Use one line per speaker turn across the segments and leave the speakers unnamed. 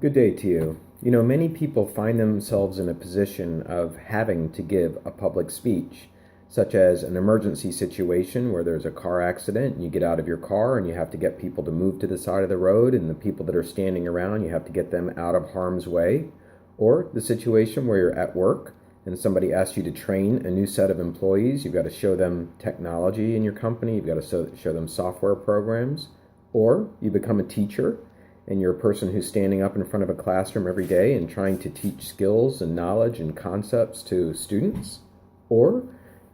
Good day to you. You know, many people find themselves in a position of having to give a public speech, such as an emergency situation where there's a car accident and you get out of your car and you have to get people to move to the side of the road, and the people that are standing around, you have to get them out of harm's way. Or the situation where you're at work and somebody asks you to train a new set of employees. You've got to show them technology in your company, you've got to show them software programs. Or you become a teacher and you're a person who's standing up in front of a classroom every day and trying to teach skills and knowledge and concepts to students. Or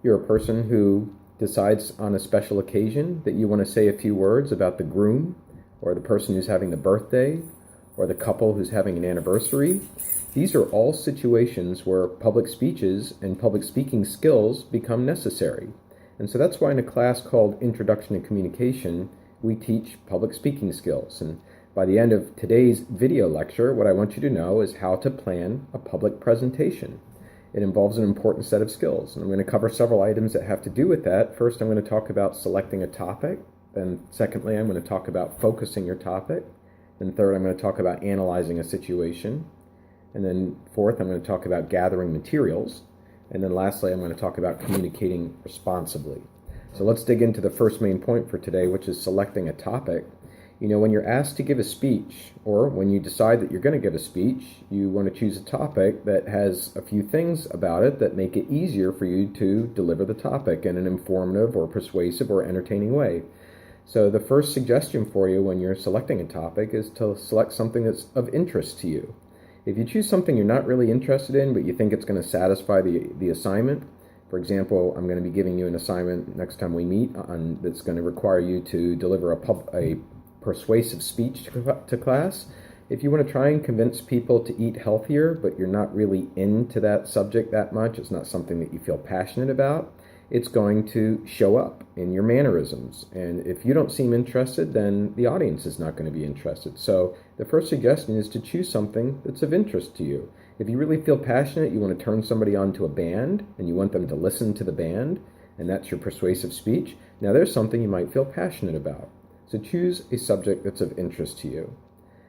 you're a person who decides on a special occasion that you want to say a few words about the groom or the person who's having the birthday or the couple who's having an anniversary. These are all situations where public speeches and public speaking skills become necessary. And so that's why in a class called Introduction to Communication, we teach public speaking skills. And by the end of today's video lecture, what I want you to know is how to plan a public presentation. It involves an important set of skills, and I'm going to cover several items that have to do with that. First, I'm going to talk about selecting a topic. Then secondly, I'm going to talk about focusing your topic. Then third, I'm going to talk about analyzing a situation. And then fourth, I'm going to talk about gathering materials. And then lastly, I'm going to talk about communicating responsibly. So let's dig into the first main point for today, which is selecting a topic. You know, when you're asked to give a speech, or when you decide that you're going to give a speech, you want to choose a topic that has a few things about it that make it easier for you to deliver the topic in an informative or persuasive or entertaining way. So the first suggestion for you when you're selecting a topic is to select something that's of interest to you. If you choose something you're not really interested in, but you think it's going to satisfy the assignment, for example, I'm going to be giving you an assignment next time we meet that's going to require you to deliver a persuasive speech to class. If you want to try and convince people to eat healthier, but you're not really into that subject that much, it's not something that you feel passionate about, it's going to show up in your mannerisms. And if you don't seem interested, then the audience is not going to be interested. So the first suggestion is to choose something that's of interest to you. If you really feel passionate, you want to turn somebody on to a band and you want them to listen to the band, and that's your persuasive speech, now there's something you might feel passionate about. So choose a subject that's of interest to you.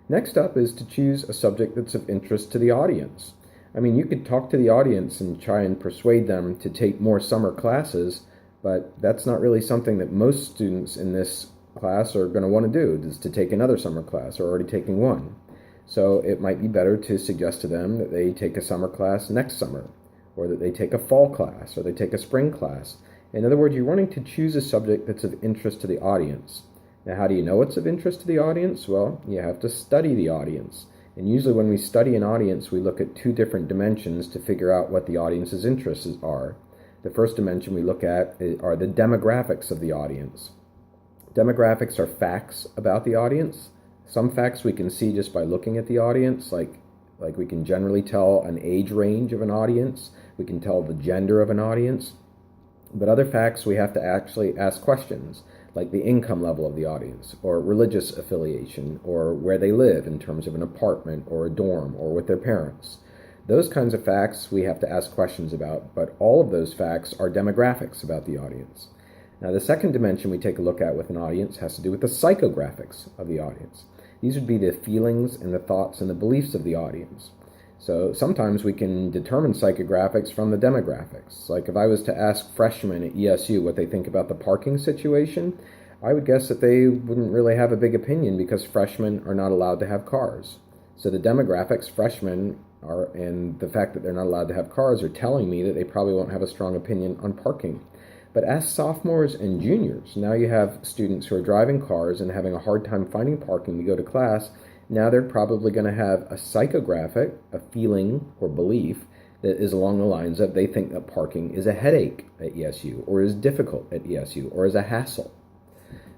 Next up is to choose a subject that's of interest to the audience. I mean, you could talk to the audience and try and persuade them to take more summer classes, but that's not really something that most students in this class are going to want to do, is to take another summer class or already taking one. So it might be better to suggest to them that they take a summer class next summer, or that they take a fall class, or they take a spring class. In other words, you're wanting to choose a subject that's of interest to the audience. Now, how do you know it's of interest to the audience? Well, you have to study the audience. And usually when we study an audience, we look at two different dimensions to figure out what the audience's interests are. The first dimension we look at are the demographics of the audience. Demographics are facts about the audience. Some facts we can see just by looking at the audience, like we can generally tell an age range of an audience. We can tell the gender of an audience. But other facts we have to actually ask questions, like the income level of the audience, or religious affiliation, or where they live in terms of an apartment or a dorm or with their parents. Those kinds of facts we have to ask questions about, but all of those facts are demographics about the audience. Now, the second dimension we take a look at with an audience has to do with the psychographics of the audience. These would be the feelings and the thoughts and the beliefs of the audience. So sometimes we can determine psychographics from the demographics. Like if I was to ask freshmen at ESU what they think about the parking situation, I would guess that they wouldn't really have a big opinion because freshmen are not allowed to have cars. So the demographics, freshmen are, and the fact that they're not allowed to have cars are telling me that they probably won't have a strong opinion on parking. But as sophomores and juniors, now you have students who are driving cars and having a hard time finding parking to go to class. Now they're probably going to have a psychographic, a feeling or belief that is along the lines of they think that parking is a headache at ESU, or is difficult at ESU, or is a hassle.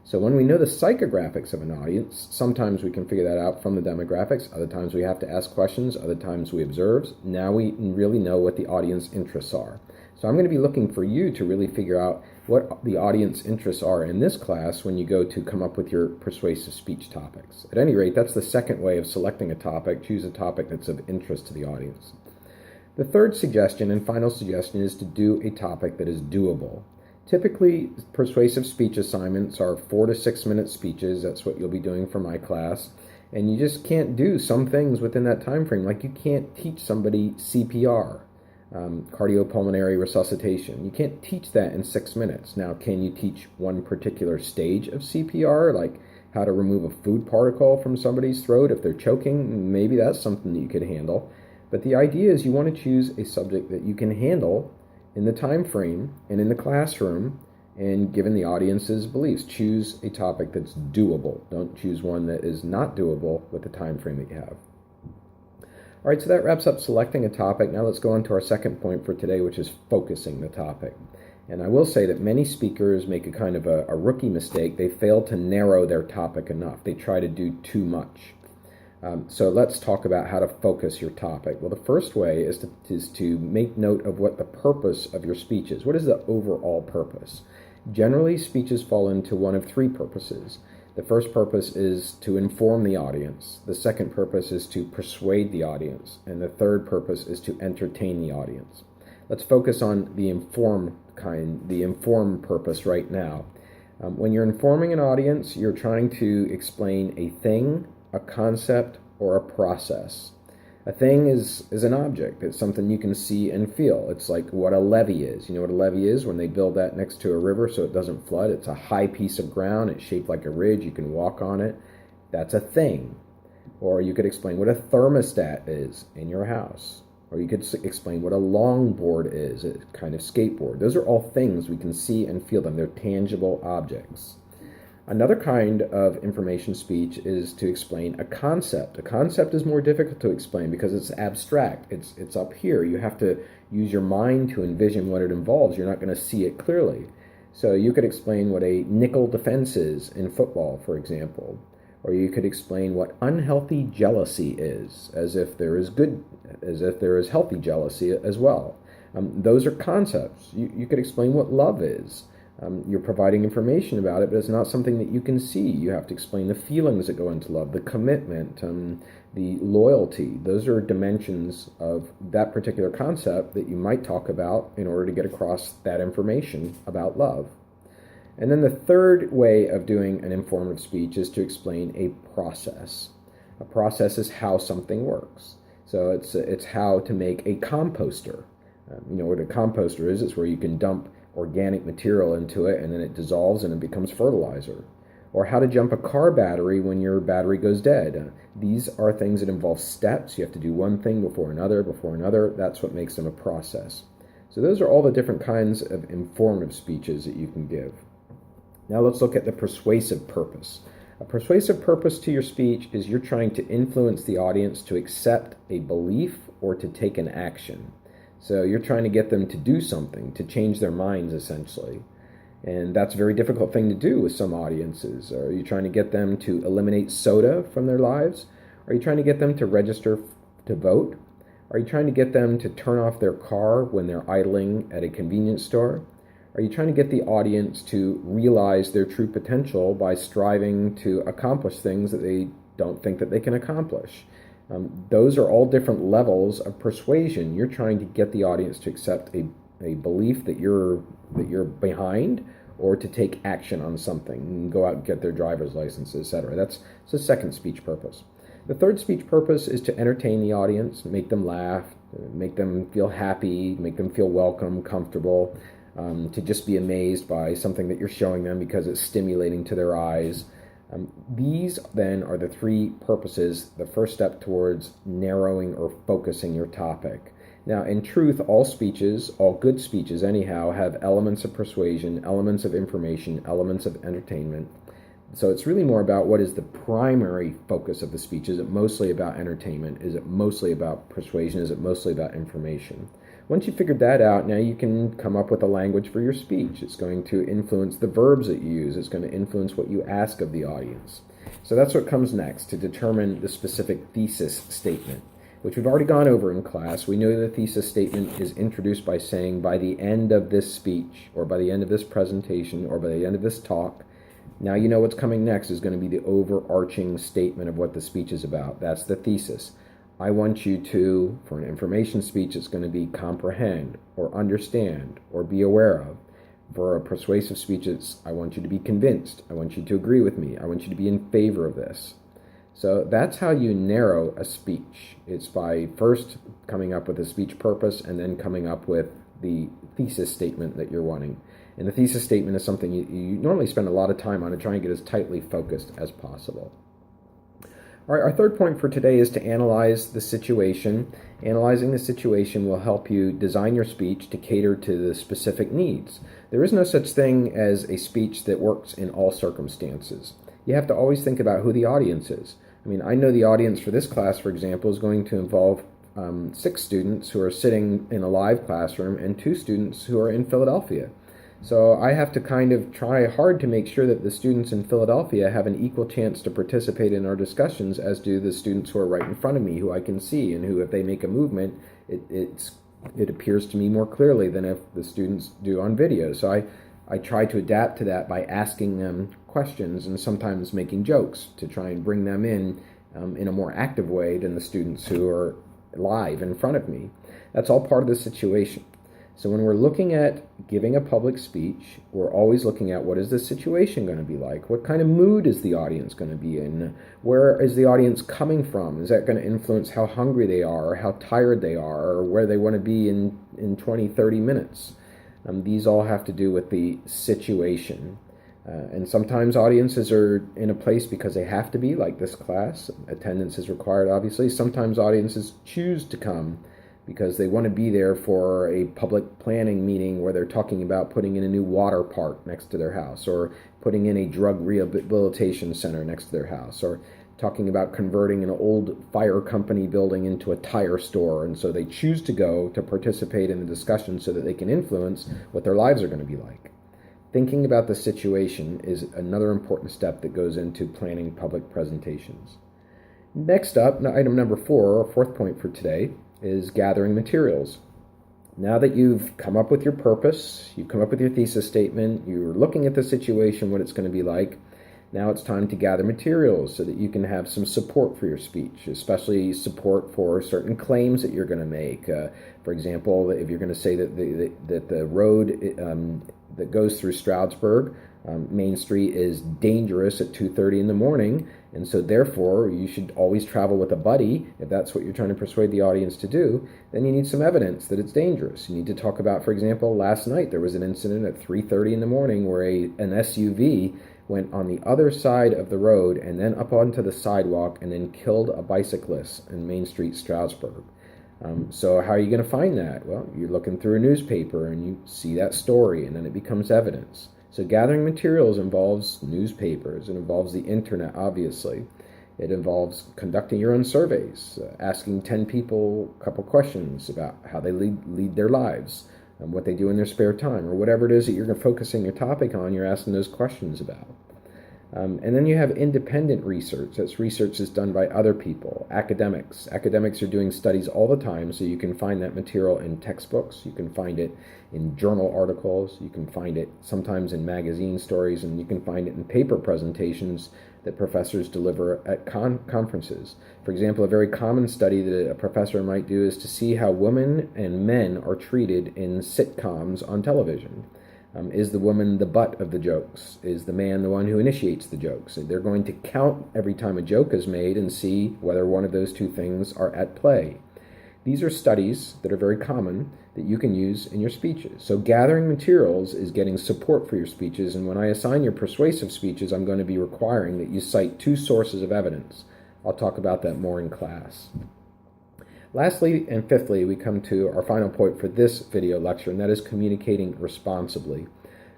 So when we know the psychographics of an audience, sometimes we can figure that out from the demographics, other times we have to ask questions, other times we observe. Now we really know what the audience interests are. So I'm going to be looking for you to really figure out what the audience interests are in this class when you go to come up with your persuasive speech topics. At any rate, that's the second way of selecting a topic. Choose a topic that's of interest to the audience. The third suggestion and final suggestion is to do a topic that is doable. Typically, persuasive speech assignments are 4 to 6 minute speeches. That's what you'll be doing for my class. And you just can't do some things within that time frame. Like you can't teach somebody CPR, cardiopulmonary resuscitation. You can't teach that in 6 minutes. Now, can you teach one particular stage of CPR, like how to remove a food particle from somebody's throat if they're choking? Maybe that's something that you could handle. But the idea is you want to choose a subject that you can handle in the time frame and in the classroom, and given the audience's beliefs. Choose a topic that's doable. Don't choose one that is not doable with the time frame that you have. All right, so that wraps up selecting a topic. Now let's go on to our second point for today, which is focusing the topic. And I will say that many speakers make a kind of a rookie mistake. They fail to narrow their topic enough. They try to do too much. So let's talk about how to focus your topic. Well, the first way is to make note of what the purpose of your speech is. What is the overall purpose? Generally, speeches fall into one of three purposes. The first purpose is to inform the audience. The second purpose is to persuade the audience. And the third purpose is to entertain the audience. Let's focus on the inform purpose right now. When you're informing an audience, you're trying to explain a thing, a concept, or a process. A thing is an object. It's something you can see and feel. It's like what a levee is. You know what a levee is? When they build that next to a river so it doesn't flood. It's a high piece of ground. It's shaped like a ridge. You can walk on it. That's a thing. Or you could explain what a thermostat is in your house. Or you could explain what a longboard is, a kind of skateboard. Those are all things. We can see and feel them. They're tangible objects. Another kind of information speech is to explain a concept. A concept is more difficult to explain because it's abstract. It's up here. You have to use your mind to envision what it involves. You're not going to see it clearly. So you could explain what a nickel defense is in football, for example. Or you could explain what unhealthy jealousy is, as if there is healthy jealousy as well. Those are concepts. You could explain what love is. You're providing information about it, but it's not something that you can see. You have to explain the feelings that go into love, the commitment, the loyalty. Those are dimensions of that particular concept that you might talk about in order to get across that information about love. And then the third way of doing an informative speech is to explain a process. A process is how something works. So it's how to make a composter. You know what a composter is? It's where you can dump organic material into it and then it dissolves and it becomes fertilizer. Or how to jump a car battery when your battery goes dead. These are things that involve steps. You have to do one thing before another. That's what makes them a process. So those are all the different kinds of informative speeches that you can give. Now let's look at the persuasive purpose. A persuasive purpose to your speech is you're trying to influence the audience to accept a belief or to take an action. So you're trying to get them to do something, to change their minds, essentially. And that's a very difficult thing to do with some audiences. Are you trying to get them to eliminate soda from their lives? Are you trying to get them to register to vote? Are you trying to get them to turn off their car when they're idling at a convenience store? Are you trying to get the audience to realize their true potential by striving to accomplish things that they don't think that they can accomplish? Those are all different levels of persuasion. You're trying to get the audience to accept a belief that you're behind, or to take action on something and go out and get their driver's license, etc. That's the second speech purpose. The third speech purpose is to entertain the audience, make them laugh, make them feel happy, make them feel welcome, comfortable, to just be amazed by something that you're showing them because it's stimulating to their eyes. These then are the three purposes, the first step towards narrowing or focusing your topic. Now, in truth, all speeches, all good speeches anyhow, have elements of persuasion, elements of information, elements of entertainment. So it's really more about what is the primary focus of the speech. Is it mostly about entertainment? Is it mostly about persuasion? Is it mostly about information? Once you've figured that out, now you can come up with a language for your speech. It's going to influence the verbs that you use. It's going to influence what you ask of the audience. So that's what comes next, to determine the specific thesis statement, which we've already gone over in class. We know the thesis statement is introduced by saying, by the end of this speech, or by the end of this presentation, or by the end of this talk, now you know what's coming next is going to be the overarching statement of what the speech is about. That's the thesis. I want you to, for an information speech, it's going to be comprehend, or understand, or be aware of. For a persuasive speech, it's I want you to be convinced. I want you to agree with me. I want you to be in favor of this. So that's how you narrow a speech. It's by first coming up with a speech purpose and then coming up with the thesis statement that you're wanting. And the thesis statement is something you normally spend a lot of time on to try and get as tightly focused as possible. All right, our third point for today is to analyze the situation. Analyzing the situation will help you design your speech to cater to the specific needs. There is no such thing as a speech that works in all circumstances. You have to always think about who the audience is. I mean, I know the audience for this class, for example, is going to involve 6 students who are sitting in a live classroom and 2 students who are in Philadelphia. So I have to kind of try hard to make sure that the students in Philadelphia have an equal chance to participate in our discussions as do the students who are right in front of me, who I can see, and who, if they make a movement, it appears to me more clearly than if the students do on video. So I try to adapt to that by asking them questions and sometimes making jokes to try and bring them in a more active way than the students who are live in front of me. That's all part of the situation. So when we're looking at giving a public speech, we're always looking at what is the situation going to be like? What kind of mood is the audience going to be in? Where is the audience coming from? Is that going to influence how hungry they are or how tired they are or where they want to be in 20, 30 minutes? These all have to do with the situation. And sometimes audiences are in a place because they have to be, like this class. Attendance is required, obviously. Sometimes audiences choose to come because they want to be there for a public planning meeting where they're talking about putting in a new water park next to their house, or putting in a drug rehabilitation center next to their house, or talking about converting an old fire company building into a tire store. And so they choose to go to participate in the discussion so that they can influence what their lives are going to be like. Thinking about the situation is another important step that goes into planning public presentations. Next up, item number 4, our fourth point for today, is gathering materials. Now that you've come up with your purpose, you've come up with your thesis statement, you're looking at the situation, what it's going to be like, now it's time to gather materials so that you can have some support for your speech, especially support for certain claims that you're going to make. For example, if you're going to say that the road that goes through Stroudsburg, Main Street, is dangerous at 2:30 in the morning, and so therefore you should always travel with a buddy, if that's what you're trying to persuade the audience to do, then you need some evidence that it's dangerous. You need to talk about, for example, last night there was an incident at 3:30 in the morning where an SUV went on the other side of the road and then up onto the sidewalk and then killed a bicyclist in Main Street, Stroudsburg. So how are you going to find that? Well, you're looking through a newspaper and you see that story, and then it becomes evidence. So gathering materials involves newspapers. It involves the internet, obviously. It involves conducting your own surveys, asking 10 people a couple questions about how they lead their lives, and what they do in their spare time, or whatever it is that you're focusing your topic on, you're asking those questions about. And then you have independent research. That's research that's done by other people, academics. Academics are doing studies all the time, so you can find that material in textbooks, you can find it in journal articles, you can find it sometimes in magazine stories, and you can find it in paper presentations that professors deliver at conferences. For example, a very common study that a professor might do is to see how women and men are treated in sitcoms on television. Is the woman the butt of the jokes? Is the man the one who initiates the jokes? And they're going to count every time a joke is made and see whether one of those two things are at play. These are studies that are very common that you can use in your speeches. So gathering materials is getting support for your speeches, and when I assign your persuasive speeches, I'm going to be requiring that you cite 2 sources of evidence. I'll talk about that more in class. Lastly and fifthly, we come to our final point for this video lecture, and that is communicating responsibly.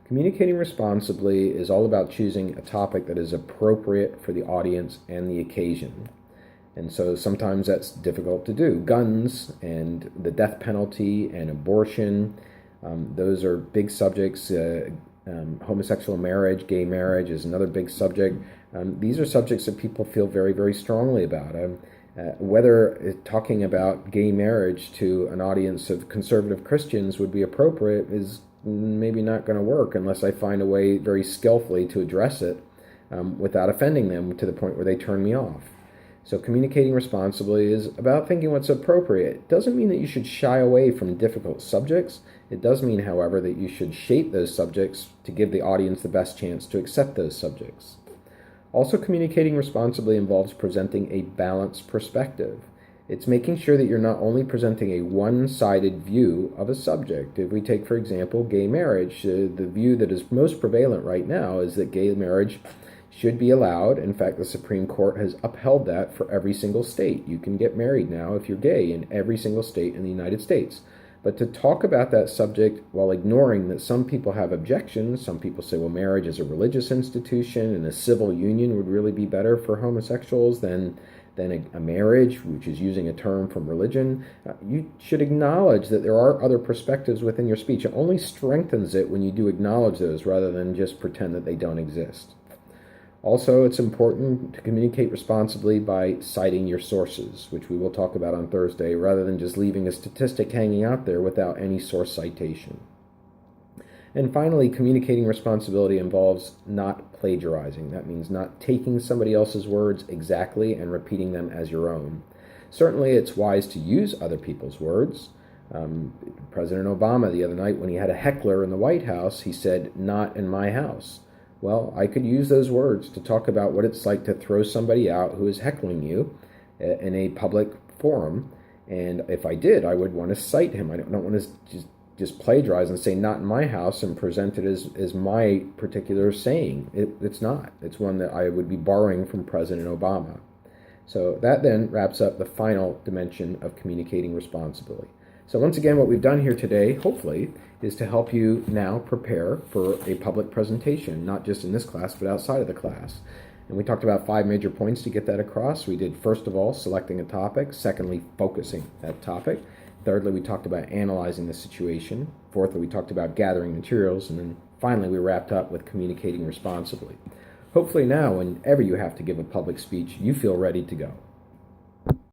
Communicating responsibly is all about choosing a topic that is appropriate for the audience and the occasion. And so sometimes that's difficult to do. Guns and the death penalty and abortion, those are big subjects. Homosexual marriage, gay marriage is another big subject. These are subjects that people feel very, very strongly about. Whether talking about gay marriage to an audience of conservative Christians would be appropriate is maybe not going to work unless I find a way very skillfully to address it without offending them to the point where they turn me off. So communicating responsibly is about thinking what's appropriate. It doesn't mean that you should shy away from difficult subjects. It does mean, however, that you should shape those subjects to give the audience the best chance to accept those subjects. Also, communicating responsibly involves presenting a balanced perspective. It's making sure that you're not only presenting a one-sided view of a subject. If we take, for example, gay marriage, the view that is most prevalent right now is that gay marriage should be allowed. In fact, the Supreme Court has upheld that for every single state. You can get married now if you're gay in every single state in the United States. But to talk about that subject while ignoring that some people have objections, some people say, well, marriage is a religious institution and a civil union would really be better for homosexuals than a marriage, which is using a term from religion. You should acknowledge that there are other perspectives within your speech. It only strengthens it when you do acknowledge those rather than just pretend that they don't exist. Also, it's important to communicate responsibly by citing your sources, which we will talk about on Thursday, rather than just leaving a statistic hanging out there without any source citation. And finally, communicating responsibility involves not plagiarizing. That means not taking somebody else's words exactly and repeating them as your own. Certainly, it's wise to use other people's words. President Obama, the other night, when he had a heckler in the White House, he said, "Not in my house." Well, I could use those words to talk about what it's like to throw somebody out who is heckling you in a public forum. And if I did, I would want to cite him. I don't want to just plagiarize and say "not in my house" and present it as my particular saying. It's not. It's one that I would be borrowing from President Obama. So that then wraps up the final dimension of communicating responsibly. So once again, what we've done here today, hopefully, is to help you now prepare for a public presentation, not just in this class, but outside of the class. And we talked about 5 major points to get that across. We did, first of all, selecting a topic. Secondly, focusing that topic. Thirdly, we talked about analyzing the situation. Fourthly, we talked about gathering materials. And then finally, we wrapped up with communicating responsibly. Hopefully now, whenever you have to give a public speech, you feel ready to go.